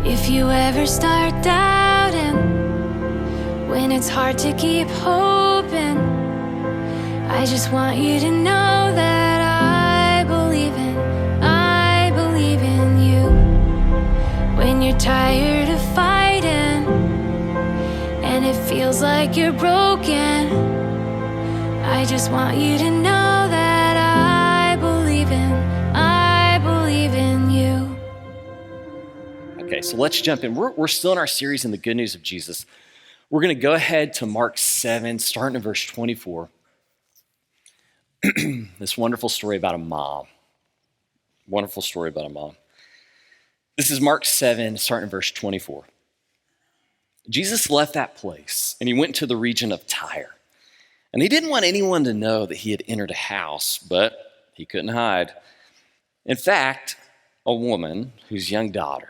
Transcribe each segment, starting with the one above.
If you ever start doubting, when it's hard to keep hoping, I just want you to know that I believe in you. When you're tired of fighting and it feels like you're broken, I just want you to know that I believe in you. Okay, so let's jump in. We're still in our series in the good news of Jesus. We're going to go ahead to Mark 7, starting in verse 24. This wonderful story about a mom. Wonderful story about a mom. This is Mark 7, starting in verse 24. Jesus left that place, and he went to the region of Tyre. And he didn't want anyone to know that he had entered a house, but he couldn't hide. In fact, a woman whose young daughter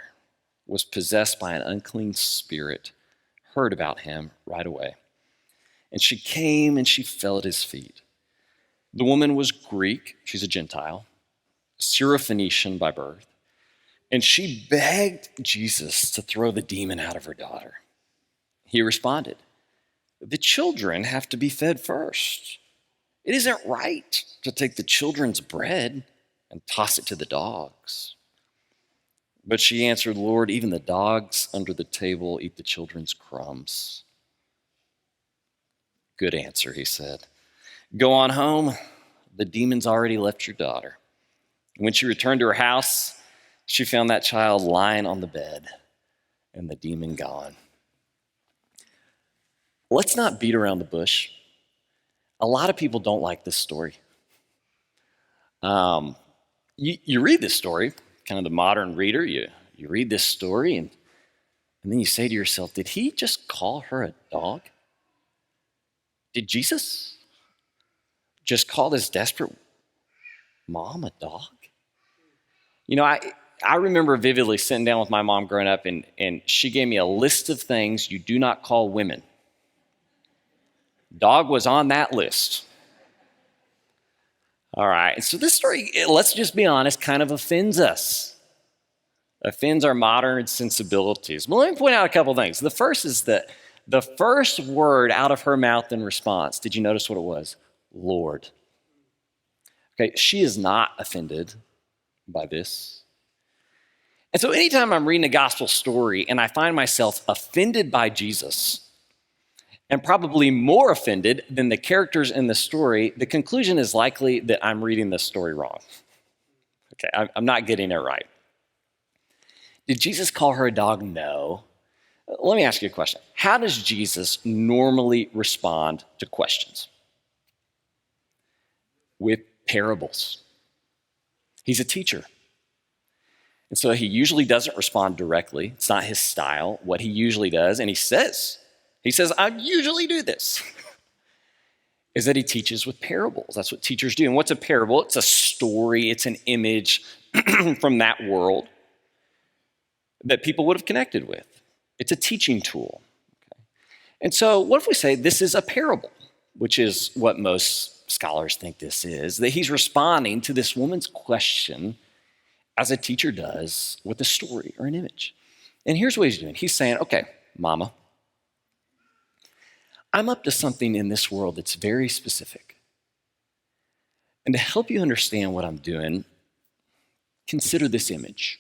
was possessed by an unclean spirit heard about him right away. And she came and she fell at his feet. The woman was Greek, she's a Gentile, Syrophoenician by birth, and she begged Jesus to throw the demon out of her daughter. He responded, "The children have to be fed first. It isn't right to take the children's bread and toss it to the dogs." But she answered, "Lord, even the dogs under the table eat the children's crumbs." "Good answer," he said. "Go on home. The demon's already left your daughter." When she returned to her house, she found that child lying on the bed and the demon gone. Let's not beat around the bush. A lot of people don't like this story. You read this story, kind of the modern reader, you read this story and then you say to yourself, did he just call her a dog? Did Jesus just call this desperate mom a dog? You know, I remember vividly sitting down with my mom growing up and she gave me a list of things you do not call women. Dog was on that list. All right, so this story, let's just be honest, kind of offends us. Offends our modern sensibilities. Well, let me point out a couple things. The first is that the first word out of her mouth in response, did you notice what it was? Lord. Okay, she is not offended by this. And so anytime I'm reading a gospel story and I find myself offended by Jesus, and probably more offended than the characters in the story, the conclusion is likely that I'm reading this story wrong. Okay, I'm not getting it right. Did Jesus call her a dog? No. Let me ask you a question. How does Jesus normally respond to questions? With parables. He's a teacher. And so he usually doesn't respond directly. It's not his style. What he usually does, and he says, I usually do this, is that he teaches with parables. That's what teachers do. And what's a parable? It's a story. It's an image from that world that people would have connected with. It's a teaching tool. Okay. And so what if we say this is a parable, which is what most scholars think this is, that he's responding to this woman's question as a teacher does with a story or an image. And here's what he's doing. He's saying, okay, mama, I'm up to something in this world that's very specific. And to help you understand what I'm doing, consider this image.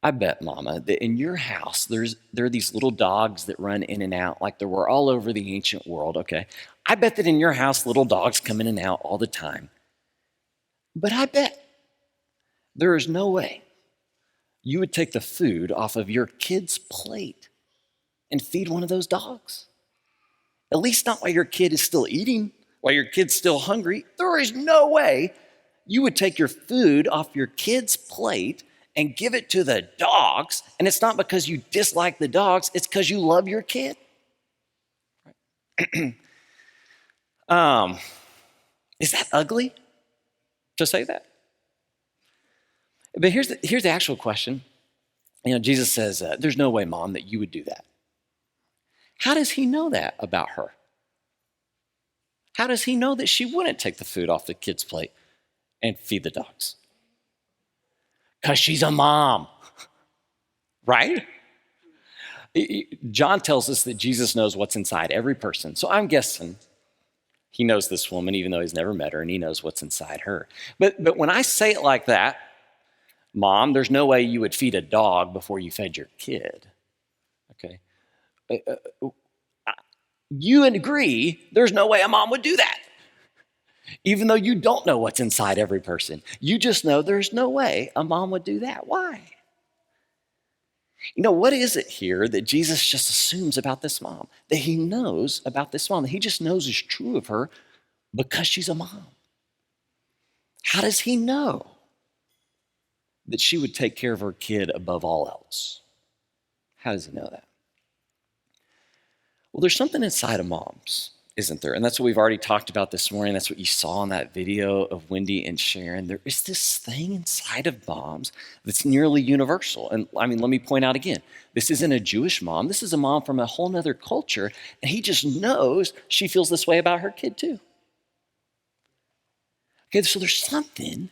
I bet, mama, that in your house, there are these little dogs that run in and out like there were all over the ancient world, okay? I bet that in your house, little dogs come in and out all the time. But I bet there is no way you would take the food off of your kid's plate and feed one of those dogs. At least not while your kid is still eating, while your kid's still hungry. There is no way you would take your food off your kid's plate and give it to the dogs. And it's not because you dislike the dogs, it's because you love your kid. Is that ugly to say that? But here's the actual question. You know, Jesus says, there's no way, Mom, that you would do that. How does he know that about her? How does he know that she wouldn't take the food off the kid's plate and feed the dogs? Because she's a mom, right? John tells us that Jesus knows what's inside every person. So I'm guessing he knows this woman, even though he's never met her, and he knows what's inside her. But when I say it like that, Mom, there's no way you would feed a dog before you fed your kid. Okay? You agree there's no way a mom would do that. Even though you don't know what's inside every person. You just know there's no way a mom would do that. Why? You know, what is it here that Jesus just assumes about this mom? That he knows about this mom, that he just knows is true of her because she's a mom. How does he know that she would take care of her kid above all else? How does he know that? Well, there's something inside of moms, isn't there? And that's what we've already talked about this morning. That's what you saw in that video of Wendy and Sharon. There is this thing inside of moms that's nearly universal. And I mean, let me point out again, this isn't a Jewish mom. This is a mom from a whole nother culture. And he just knows she feels this way about her kid too. Okay, so there's something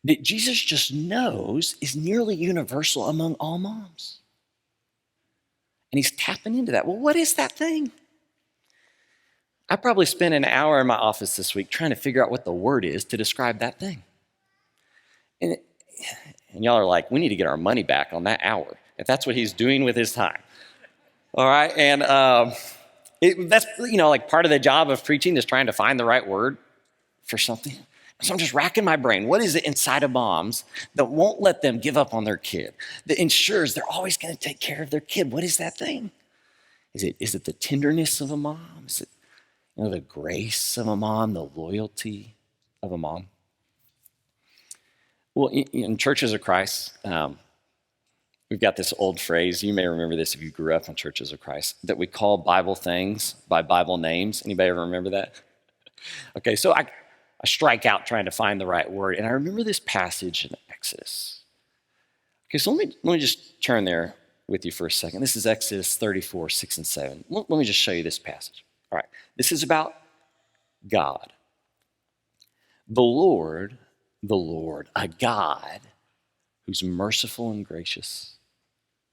that Jesus just knows is nearly universal among all moms. And he's tapping into that. Well, what is that thing? I probably spent an hour in my office this week trying to figure out what the word is to describe that thing. And y'all are like, we need to get our money back on that hour, if that's what he's doing with his time. All right, and that's, like part of the job of preaching is trying to find the right word for something. So I'm just racking my brain. What is it inside of moms that won't let them give up on their kid, that ensures they're always going to take care of their kid? What is that thing? Is it the tenderness of a mom? Is it the grace of a mom, the loyalty of a mom? Well, in Churches of Christ, we've got this old phrase. You may remember this if you grew up in Churches of Christ, that we call Bible things by Bible names. Anybody ever remember that? Okay, so I strike out trying to find the right word, and I remember this passage in Exodus. Okay, so let me just turn there with you for a second. This is Exodus 34, 6 and 7. Let me just show you this passage. All right, this is about God. The Lord, a God who's merciful and gracious,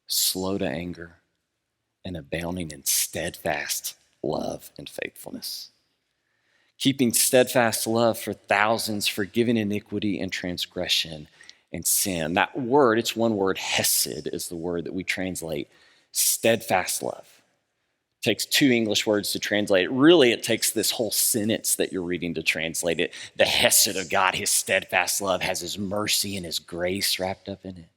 slow to anger, and abounding in steadfast love and faithfulness, keeping steadfast love for thousands, forgiving iniquity and transgression and sin. That word, it's one word, hesed is the word that we translate steadfast love. It takes two English words to translate it. Really, it takes this whole sentence that you're reading to translate it. The hesed of God, his steadfast love, has his mercy and his grace wrapped up in it.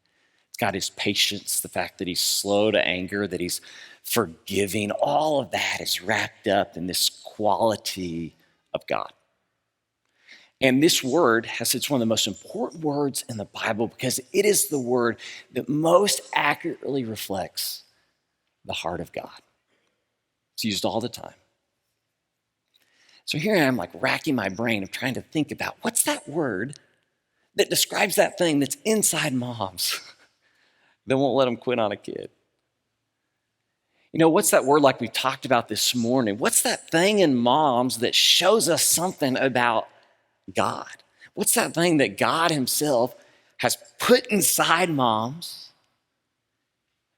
It's got his patience, the fact that he's slow to anger, that he's forgiving. All of that is wrapped up in this quality of God. And this word it's one of the most important words in the Bible because it is the word that most accurately reflects the heart of God. It's used all the time. So here I am like racking my brain of trying to think about what's that word that describes that thing that's inside moms that won't let them quit on a kid. What's that word like we talked about this morning? What's that thing in moms that shows us something about God? What's that thing that God himself has put inside moms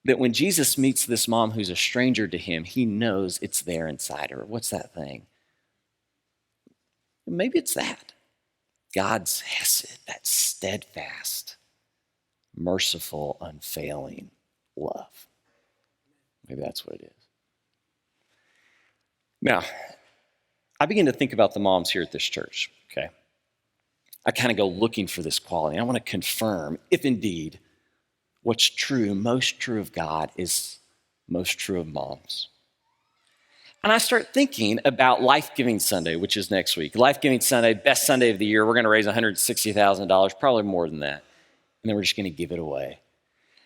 that when Jesus meets this mom who's a stranger to him, he knows it's there inside her? What's that thing? Maybe it's that. God's hesed, that steadfast, merciful, unfailing love. Maybe that's what it is. Now, I begin to think about the moms here at this church, okay? I kind of go looking for this quality. I want to confirm if indeed what's true, most true of God is most true of moms. And I start thinking about Life Giving Sunday, which is next week. Life Giving Sunday, best Sunday of the year. We're going to raise $160,000, probably more than that. And then we're just going to give it away.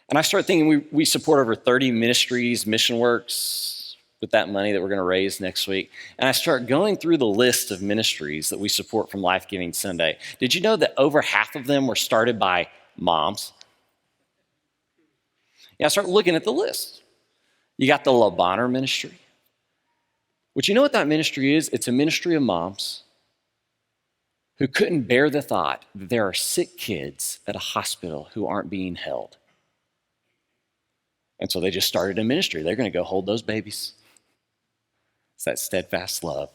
And I start thinking we support over 30 ministries, mission works with that money that we're going to raise next week. And I start going through the list of ministries that we support from Life Giving Sunday. Did you know that over half of them were started by moms? Yeah, I start looking at the list. You got the La Bonheur ministry, which you know what that ministry is? It's a ministry of moms who couldn't bear the thought that there are sick kids at a hospital who aren't being held. And so they just started a ministry. They're going to go hold those babies. It's that steadfast love.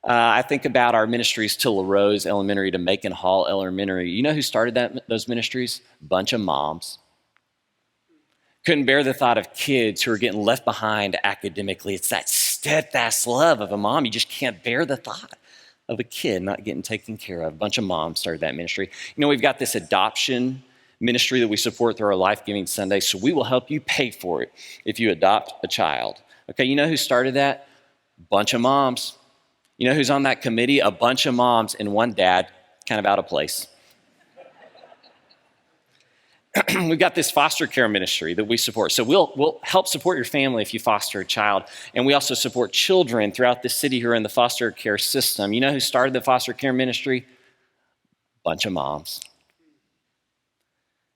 I think about our ministries to LaRose Elementary, to Macon Hall Elementary. You know who started those ministries? Bunch of moms. Couldn't bear the thought of kids who are getting left behind academically. It's that steadfast love of a mom. You just can't bear the thought of a kid not getting taken care of. A bunch of moms started that ministry. You know, we've got this adoption ministry that we support through our Life Giving Sunday, so we will help you pay for it if you adopt a child. Okay, you know who started that? Bunch of moms. You know who's on that committee? A bunch of moms and one dad, kind of out of place. We've got this foster care ministry that we support. So we'll help support your family if you foster a child. And we also support children throughout the city who are in the foster care system. You know who started the foster care ministry? Bunch of moms.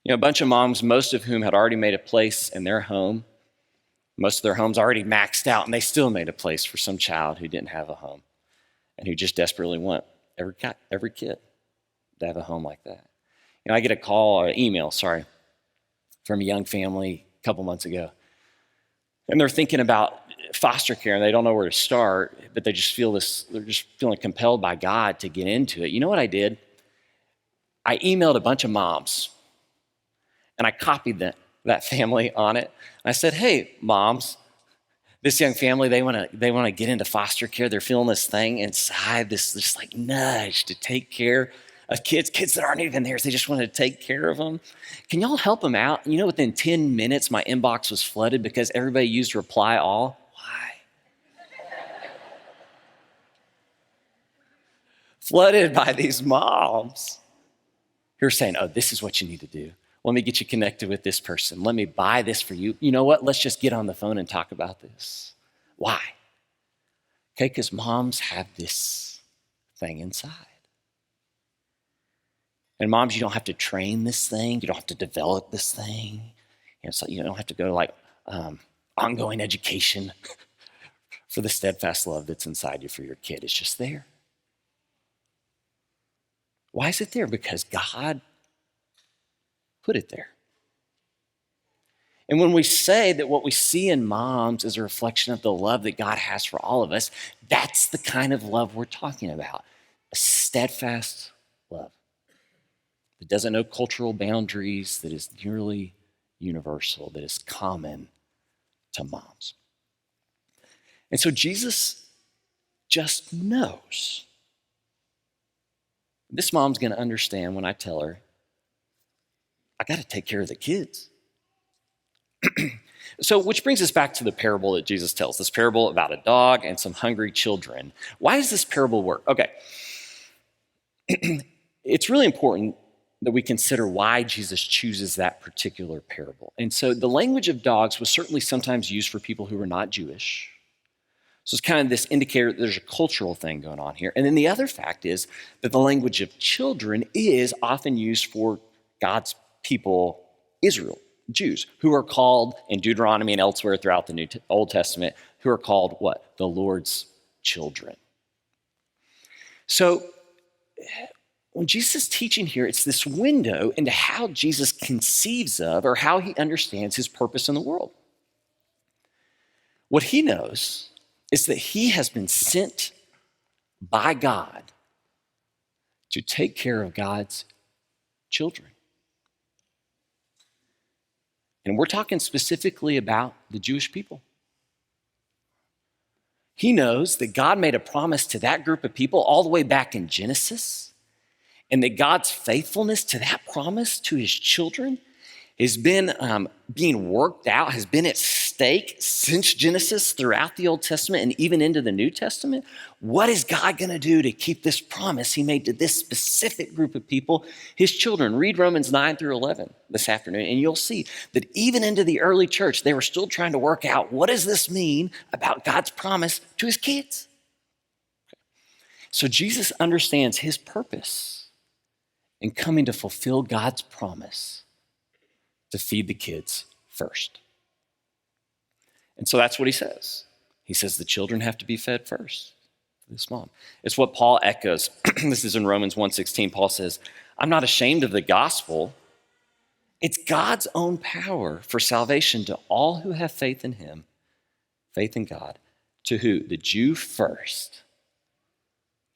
You know, a bunch of moms, most of whom had already made a place in their home. Most of their homes already maxed out, and they still made a place for some child who didn't have a home and who just desperately want every kid to have a home like that. You know, I get a call or email, from a young family a couple months ago. And they're thinking about foster care and they don't know where to start, but they just feel they're just feeling compelled by God to get into it. You know what I did? I emailed a bunch of moms and I copied that family on it. And I said, hey, moms, this young family, they want to get into foster care. They're feeling this thing inside, this like nudge to take care of kids that aren't even theirs. They just want to take care of them. Can y'all help them out? You know, within 10 minutes, my inbox was flooded because everybody used reply all. Why? Flooded by these moms who are saying, oh, this is what you need to do. Let me get you connected with this person. Let me buy this for you. You know what? Let's just get on the phone and talk about this. Why? Okay, because moms have this thing inside. And moms, you don't have to train this thing. You don't have to develop this thing. So you don't have to go to like ongoing education for the steadfast love that's inside you for your kid. It's just there. Why is it there? Because God put it there. And when we say that what we see in moms is a reflection of the love that God has for all of us, that's the kind of love we're talking about. A steadfast love that doesn't know cultural boundaries, that is nearly universal, that is common to moms. And so Jesus just knows. This mom's going to understand when I tell her, I got to take care of the kids. So, which brings us back to the parable that Jesus tells, this parable about a dog and some hungry children. Why does this parable work? Okay. It's really important that we consider why Jesus chooses that particular parable. And so the language of dogs was certainly sometimes used for people who were not Jewish. So it's kind of this indicator that there's a cultural thing going on here. And then the other fact is that the language of children is often used for God's people, Israel, Jews, who are called in Deuteronomy and elsewhere throughout the Old Testament, who are called what? The Lord's children. So when Jesus is teaching here, it's this window into how Jesus conceives of or how he understands his purpose in the world. What he knows is that he has been sent by God to take care of God's children. And we're talking specifically about the Jewish people. He knows that God made a promise to that group of people all the way back in Genesis, and that God's faithfulness to that promise to his children has been being worked out, has been at stake since Genesis throughout the Old Testament and even into the New Testament. What is God going to do to keep this promise he made to this specific group of people, his children? Read Romans 9 through 11 this afternoon, and you'll see that even into the early church, they were still trying to work out, what does this mean about God's promise to his kids? So Jesus understands his purpose in coming to fulfill God's promise to feed the kids first. And so that's what he says. He says the children have to be fed first. This mom. It's what Paul echoes. This is in Romans 1:16. Paul says, I'm not ashamed of the gospel. It's God's own power for salvation to all who have faith in him, faith in God. To who? The Jew first,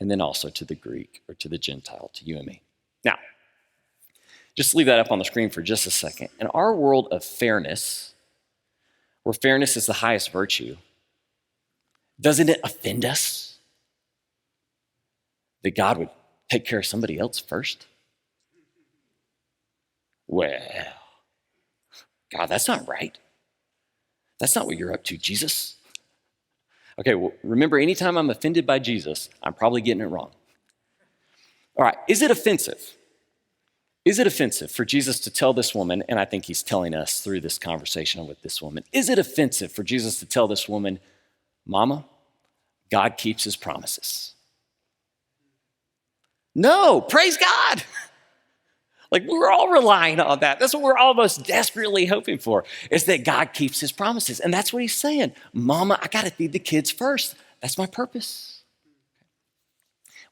and then also to the Greek or to the Gentile, to you and me. Now, just leave that up on the screen for just a second. In our world of fairness, where fairness is the highest virtue, doesn't it offend us that God would take care of somebody else first? Well, God, that's not right. That's not what you're up to, Jesus. Okay, well, remember, anytime I'm offended by Jesus, I'm probably getting it wrong. All right, is it offensive? Is it offensive for Jesus to tell this woman, and I think he's telling us through this conversation with this woman, is it offensive for Jesus to tell this woman, Mama, God keeps his promises? No, praise God. Like, we're all relying on that. That's what we're all most desperately hoping for, is that God keeps his promises. And that's what he's saying. Mama, I got to feed the kids first. That's my purpose.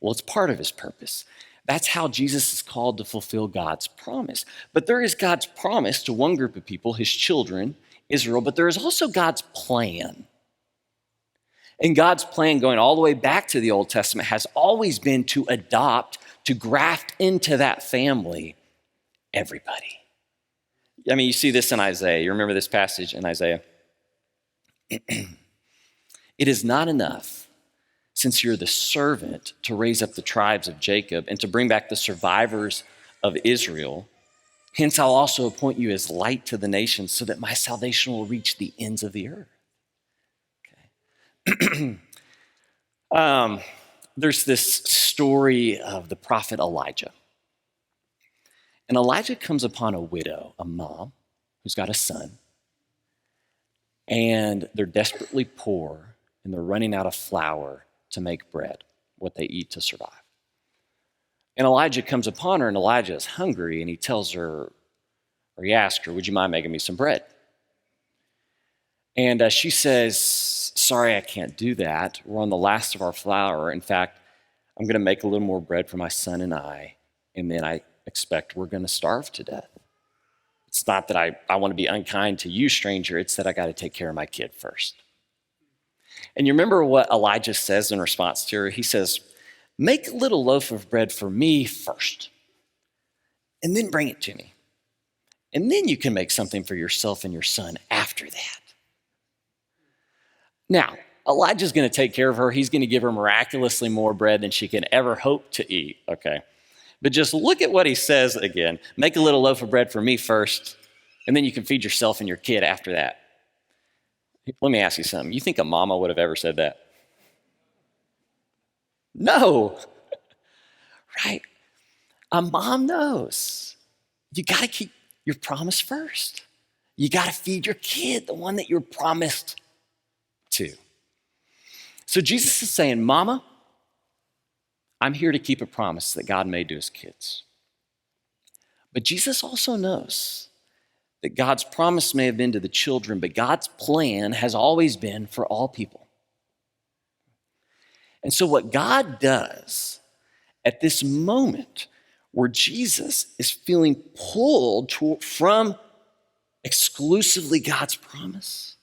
Well, it's part of his purpose. That's how Jesus is called to fulfill God's promise. But there is God's promise to one group of people, his children, Israel, but there is also God's plan. And God's plan, going all the way back to the Old Testament, has always been to adopt, to graft into that family everybody. I mean, you see this in Isaiah. You remember this passage in Isaiah? It is not enough, since you're the servant, to raise up the tribes of Jacob and to bring back the survivors of Israel. Hence, I'll also appoint you as light to the nations so that my salvation will reach the ends of the earth. Okay. There's this story of the prophet Elijah. And Elijah comes upon a widow, a mom, who's got a son. And they're desperately poor, and they're running out of flour to make bread, what they eat to survive. And Elijah comes upon her, and Elijah is hungry, and he tells her, or he asks her, would you mind making me some bread? And she says, sorry, I can't do that. We're on the last of our flour. In fact, I'm going to make a little more bread for my son and I, and then I expect we're going to starve to death. It's not that I want to be unkind to you, stranger. It's that I got to take care of my kid first. And you remember what Elijah says in response to her? He says, make a little loaf of bread for me first, and then bring it to me. And then you can make something for yourself and your son after that. Now, Elijah's going to take care of her. He's going to give her miraculously more bread than she can ever hope to eat, okay? But just look at what he says again. Make a little loaf of bread for me first, and then you can feed yourself and your kid after that. Let me ask you something. You think a mama would have ever said that? No. Right? A mom knows. You got to keep your promise first. You got to feed your kid, the one that you're promised to. So Jesus is saying, Mama, I'm here to keep a promise that God made to his kids. But Jesus also knows that God's promise may have been to the children, but God's plan has always been for all people. And so what God does at this moment where Jesus is feeling pulled from exclusively God's promise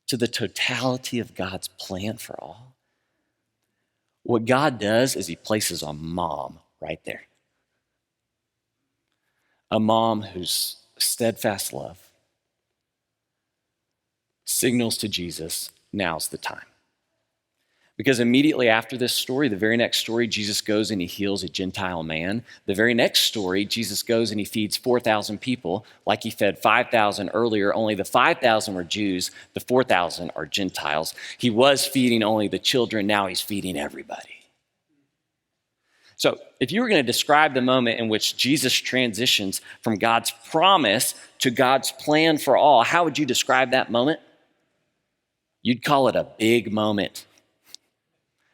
to the totality of God's plan for all, what God does is he places a mom right there. A mom whose steadfast love signals to Jesus, now's the time. Because immediately after this story, the very next story, Jesus goes and he heals a Gentile man. The very next story, Jesus goes and he feeds 4,000 people like he fed 5,000 earlier. Only the 5,000 were Jews. The 4,000 are Gentiles. He was feeding only the children. Now he's feeding everybody. So if you were going to describe the moment in which Jesus transitions from God's promise to God's plan for all, how would you describe that moment? You'd call it a big moment.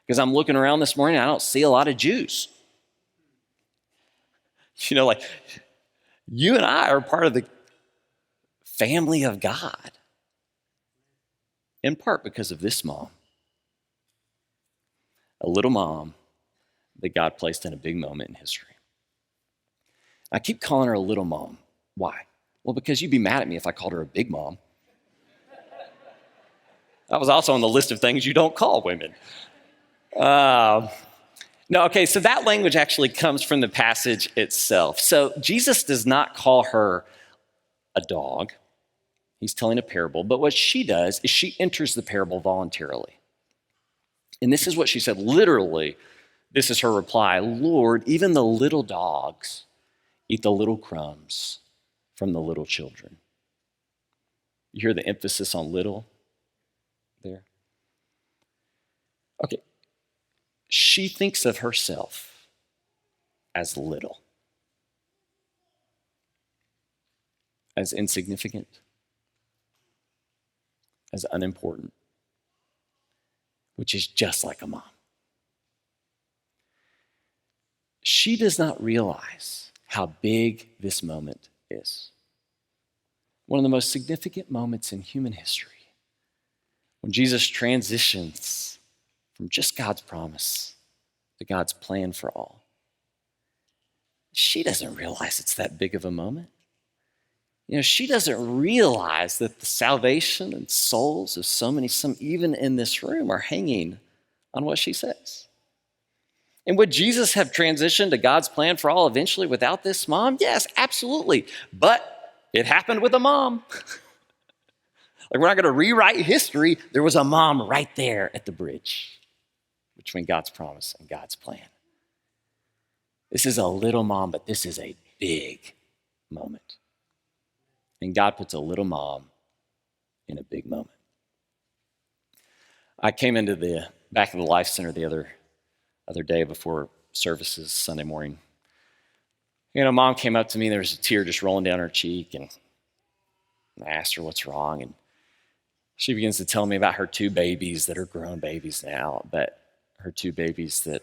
Because I'm looking around this morning, I don't see a lot of Jews. You know, like, you and I are part of the family of God. In part because of this mom. A little mom that God placed in a big moment in history. I keep calling her a little mom. Why? Well, because you'd be mad at me if I called her a big mom. That was also on the list of things you don't call women. No, okay, so that language actually comes from the passage itself. So Jesus does not call her a dog. He's telling a parable, but what she does is she enters the parable voluntarily. And this is what she said. Literally, this is her reply: Lord, even the little dogs eat the little crumbs from the little children. You hear the emphasis on little there? Okay. She thinks of herself as little, as insignificant, as unimportant, which is just like a mom. She does not realize how big this moment is. One of the most significant moments in human history, when Jesus transitions from just God's promise to God's plan for all. She doesn't realize it's that big of a moment. She doesn't realize that the salvation and souls of so many, some even in this room, are hanging on what she says. And would Jesus have transitioned to God's plan for all eventually without this mom? Yes, absolutely. But it happened with a mom. Like, we're not going to rewrite history. There was a mom right there at the bridge between God's promise and God's plan. This is a little mom, but this is a big moment. And God puts a little mom in a big moment. I came into the back of the Life Center the other day before services, Sunday morning. Mom came up to me, there was a tear just rolling down her cheek, and I asked her what's wrong, and she begins to tell me about her two babies that are grown babies now, but her two babies that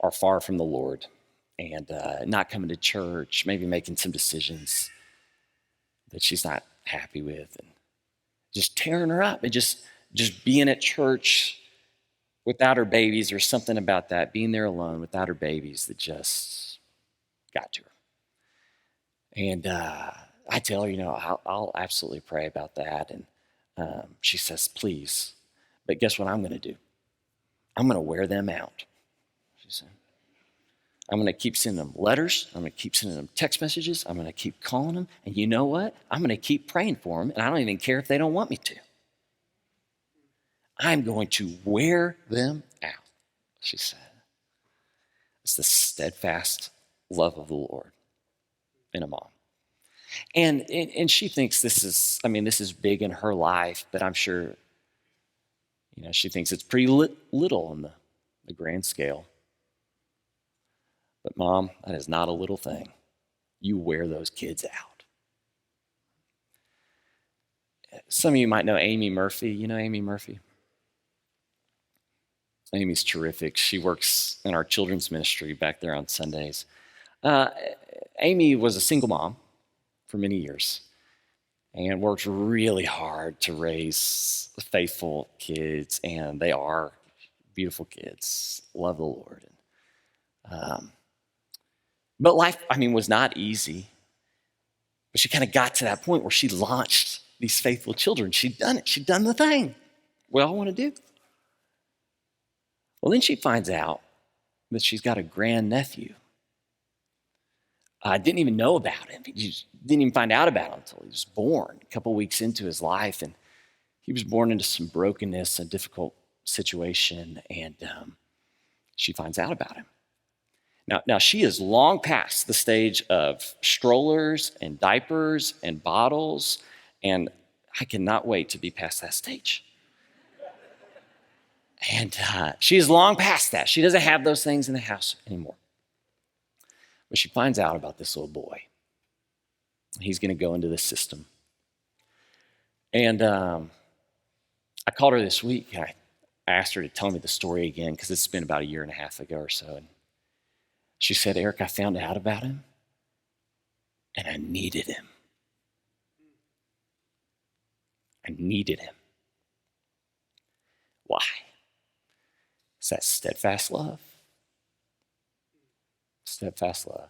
are far from the Lord and not coming to church, maybe making some decisions that she's not happy with, and just tearing her up, and just being at church without her babies. There's something about that, being there alone without her babies, that just got to her. And I tell her, I'll absolutely pray about that. And she says, please. But guess what I'm going to do? I'm going to wear them out, she said. I'm going to keep sending them letters. I'm going to keep sending them text messages. I'm going to keep calling them. And you know what? I'm going to keep praying for them. And I don't even care if they don't want me to. I'm going to wear them out, she said. It's the steadfast love of the Lord in a mom. And she thinks this is big in her life, but I'm sure, she thinks it's pretty little on the grand scale. But Mom, that is not a little thing. You wear those kids out. Some of you might know Amy Murphy. You know Amy Murphy? Amy's terrific. She works in our children's ministry back there on Sundays. Amy was a single mom for many years and worked really hard to raise faithful kids, and they are beautiful kids, love the Lord. But life, was not easy. But she kind of got to that point where she launched these faithful children. She'd done it. She'd done the thing we all want to do. Well, then she finds out that she's got a grandnephew. I didn't even know about him. He just didn't even find out about him until he was born, a couple weeks into his life. And he was born into some brokenness, a difficult situation, and she finds out about him. Now, she is long past the stage of strollers and diapers and bottles, and I cannot wait to be past that stage. And she is long past that. She doesn't have those things in the house anymore. But she finds out about this little boy. He's going to go into the system. And I called her this week. I asked her to tell me the story again, because it's been about a year and a half ago or so. And she said, Eric, I found out about him, and I needed him. I needed him. Why? It's that steadfast love. Steadfast love.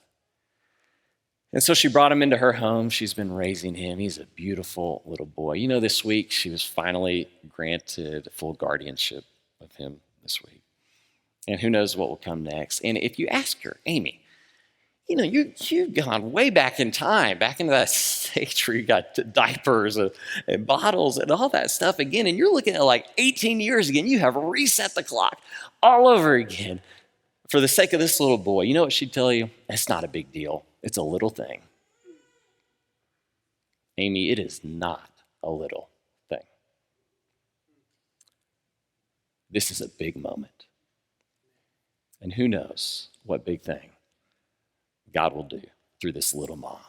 And so she brought him into her home. She's been raising him. He's a beautiful little boy. You know, this week she was finally granted full guardianship of him this week. And who knows what will come next. And if you ask her, Amy, you know, you've gone way back in time, back into that stage where you got diapers and bottles and all that stuff again. And you're looking at like 18 years again. You have reset the clock all over again for the sake of this little boy. You know what she'd tell you? It's not a big deal. It's a little thing. Amy, it is not a little thing. This is a big moment. And who knows what big thing God will do through this little mom.